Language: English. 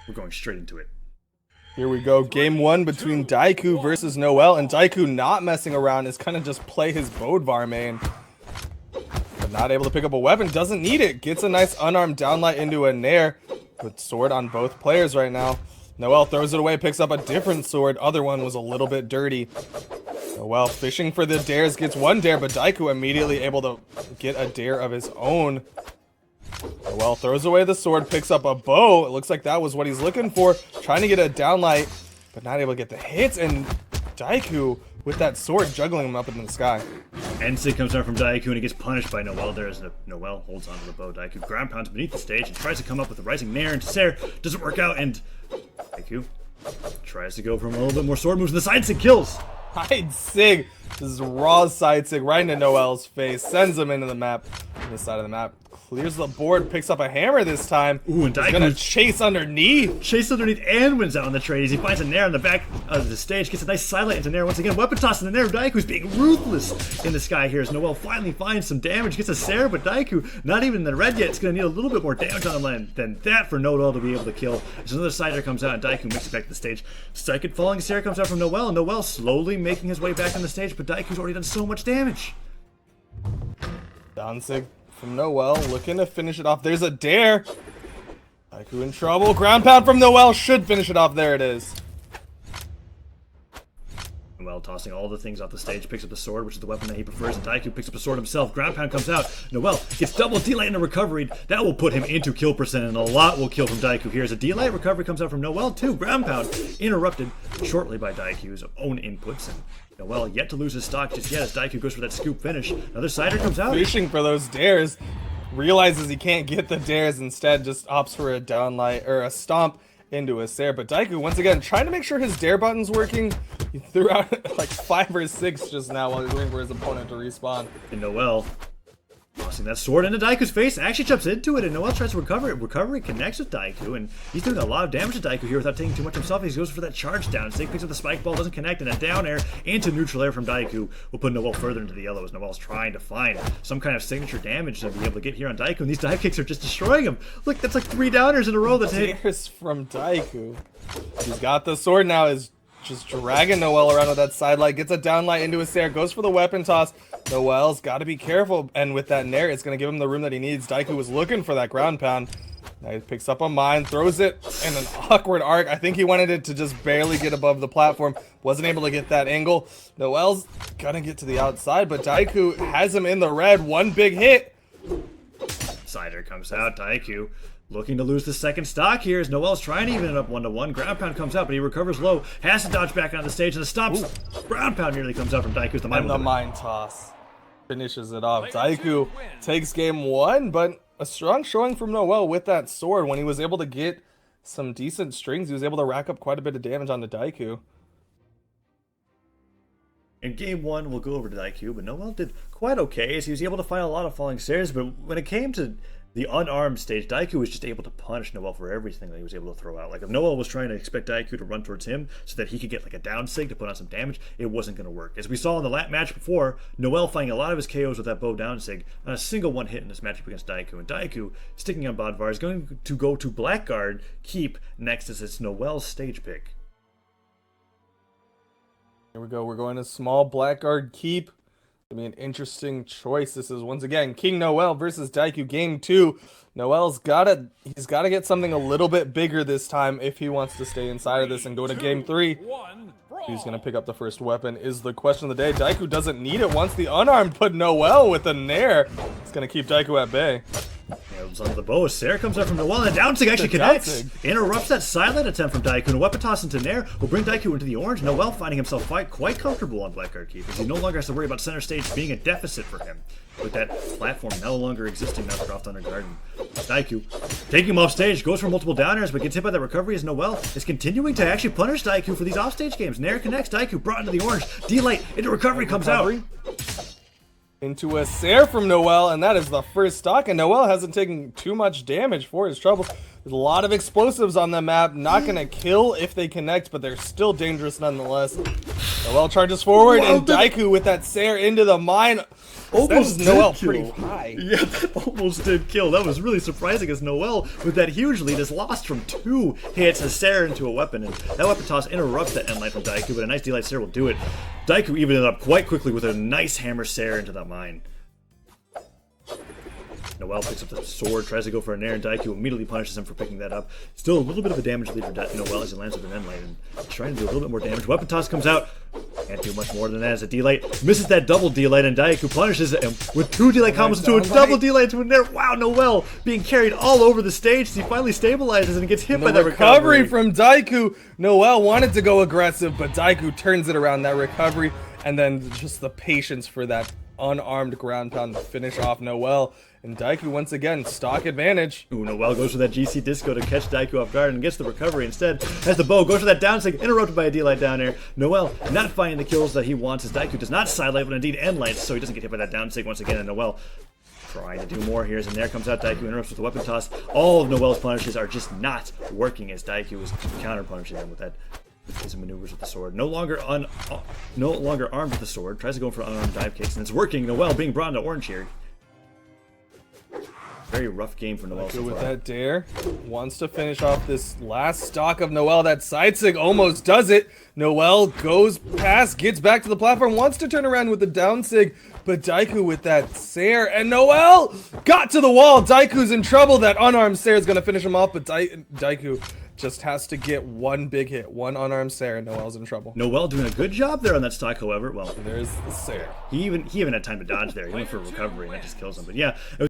we're going straight into it. Here we go, game one between Diakou versus noeL, and Diakou not messing around is kind of just play his Bodvar main. But not able to pick up a weapon, doesn't need it, gets a nice unarmed downlight into a nair. Good sword on both players right now. noeL throws it away, picks up a different sword, other one was a little bit dirty. noeL fishing for the dares, gets one dare, but Diakou immediately able to get a dare of his own. noeL throws away the sword, picks up a bow. It looks like that was what he's looking for. Trying to get a downlight, but not able to get the hits. And Diakou, with that sword, juggling him up in the sky. NSIG comes down from Diakou and he gets punished by noeL. There's noeL holds onto the bow. Diakou ground pounds beneath the stage and tries to come up with a rising nair into Sair. Doesn't work out, and Diakou tries to go from a little bit more sword moves. And the side sig kills. Side sig. This is raw side sig right into noeL's face. Sends him into the map. On the side of the map. Clears the board, picks up a hammer this time. Ooh, and Diakou's gonna chase underneath. Chase underneath and wins out on the trade as he finds a nair on the back of the stage. Gets a nice sidelight into nair once again. Weapon toss in the nair. Diakou's being ruthless in the sky here as noeL finally finds some damage. Gets a Sair, but Diakou not even in the red yet. It's going to need a little bit more damage on the land than that for noeL to be able to kill. As another sider comes out and Diakou makes it back to the stage. Second falling Sair comes out from noeL, and noeL slowly making his way back on the stage, but Daikou's already done so much damage. Downsig from noeL, looking to finish it off. There's a dare. Diakou in trouble. Ground pound from noeL should finish it off. There it is. noeL tossing all the things off the stage, picks up the sword, which is the weapon that he prefers, and Diakou picks up a sword himself. Ground pound comes out. noeL gets double D-light into recovery. That will put him into kill percent, and a lot will kill from Diakou here. As a D-light recovery comes out from noeL too. Ground pound interrupted shortly by Daikou's own inputs, and noeL yet to lose his stock just yet as Diakou goes for that scoop finish. Another sider comes out. Fishing for those dares. Realizes he can't get the dares, instead just opts for a downlight or a stomp into a Sair. But Diakou once again trying to make sure his dare button's working. He threw out like 5 or 6 just now while he's waiting for his opponent to respawn. And noeL tossing that sword into Daikou's face, actually jumps into it, and noeL tries to recover it. Recovery connects with Diakou, and he's doing a lot of damage to Diakou here without taking too much himself. He goes for that charge down. Sig picks up the spike ball, doesn't connect, and a down air into neutral air from Diakou will put noeL further into the yellow as noeL's trying to find some kind of signature damage to be able to get here on Diakou, and these dive kicks are just destroying him. Look, that's like 3 downers in a row that's hit. Dares from Diakou. He's got the sword now, is just dragging noeL around with that sidelight, gets a downlight into his Sair, goes for the weapon toss. noeL's got to be careful, and with that nair, it's going to give him the room that he needs. Diakou was looking for that ground pound. Now he picks up a mine, throws it in an awkward arc. I think he wanted it to just barely get above the platform. Wasn't able to get that angle. noeL's gonna get to the outside, but Diakou has him in the red. One big hit. Sider comes out. Diakou looking to lose the second stock here as noeL's trying to even it up 1-1. Ground pound comes out, but he recovers low. Has to dodge back on the stage and the stops. Ground pound nearly comes out from Diakou. And the mine toss finishes it off. Diakou takes game 1, but a strong showing from noeL with that sword. When he was able to get some decent strings, he was able to rack up quite a bit of damage onto Diakou. In game 1, we'll go over to Diakou, but noeL did quite okay as he was able to find a lot of falling Sairs, but when it came to the unarmed stage, Diakou was just able to punish noeL for everything that he was able to throw out. Like, if noeL was trying to expect Diakou to run towards him so that he could get like a down sig to put on some damage, it wasn't going to work. As we saw in the match before, noeL finding a lot of his KOs with that bow down sig on a single one hit in this matchup against Diakou. And Diakou, sticking on Bodvar, is going to go to Blackguard Keep next as it's noeL's stage pick. Here we go. We're going to small Blackguard Keep. Gonna be an interesting choice. This is once again King noeL versus Diakou game 2. noeL's he's gotta get something a little bit bigger this time if he wants to stay inside of this and go to game 3. Who's gonna pick up the first weapon is the question of the day. Diakou doesn't need it once the unarmed put noeL with a nair. It's gonna keep Diakou at bay. Onto the bow. Sair comes out from noeL, and the down sig actually connects. Interrupts that silent attempt from Diakou, and a weapon toss into nair will bring Diakou into the orange. noeL finding himself quite comfortable on Blackguard Keep, as he no longer has to worry about center stage being a deficit for him, with that platform no longer existing now for off Thunder Garden. Diakou taking him off stage, goes for multiple downers, but gets hit by the recovery as noeL is continuing to actually punish Diakou for these offstage games. Nair connects. Diakou brought into the orange. D-light into recovery comes out. Into a Sair from noeL, and that is the first stock, and noeL hasn't taken too much damage for his troubles. There's a lot of explosives on the map, not gonna kill if they connect, but they're still dangerous nonetheless. noeL charges forward, and Diakou with that Sair into the mine. almost noeL did pretty kill. high. Yeah, that almost did kill. That was really surprising as noeL, with that huge lead, is lost from 2 hits, has Sarah into a weapon, and that weapon toss interrupts that end line from Diakou, but a nice D-Light Sarah will do it. Diakou evened it up quite quickly with a nice hammer Sarah into that mine. noeL picks up the sword, tries to go for a nair, and Diakou immediately punishes him for picking that up. Still a little bit of a damage lead for noeL as he lands with an end light and trying to do a little bit more damage. Weapon toss comes out. Can't do much more than that as a D-Light misses that double D-Light, and Diakou punishes it with 2 D-Light combos to a double D-Light to a nair. Wow, noeL being carried all over the stage as he finally stabilizes and gets hit by that recovery. From Diakou. noeL wanted to go aggressive, but Diakou turns it around, that recovery, and then just the patience for that unarmed ground pound to finish off noeL. And Diakou once again, stock advantage. Ooh, noeL goes for that GC disco to catch Diakou off guard and gets the recovery instead. Has the bow, goes for that down sig, interrupted by a D-Light down air. noeL not finding the kills that he wants as Diakou does not side light, but indeed end lights, so he doesn't get hit by that down sig once again. And noeL trying to do more here as in there comes out Diakou, interrupts with a weapon toss. All of noeL's punishes are just not working as Diakou is counter punishing them with that. His maneuvers with the sword. No longer armed with the sword. Tries to go for unarmed dive kicks, and it's working. noeL being brought into orange here. Very rough game for noeL so with far. that dare. Wants to finish off this last stock of noeL. That side sig almost does it. noeL goes past, gets back to the platform, wants to turn around with the down sig, but Diakou with that Sair, and noeL got to the wall. Daikou's in trouble. That unarmed Sair is going to finish him off, but Diakou just has to get one big hit, one unarmed Sair, and noeL's in trouble. noeL doing a good job there on that stock, however. Well, there's the Sair. He even had time to dodge there. He went for a recovery, and that just kills him. But yeah, it was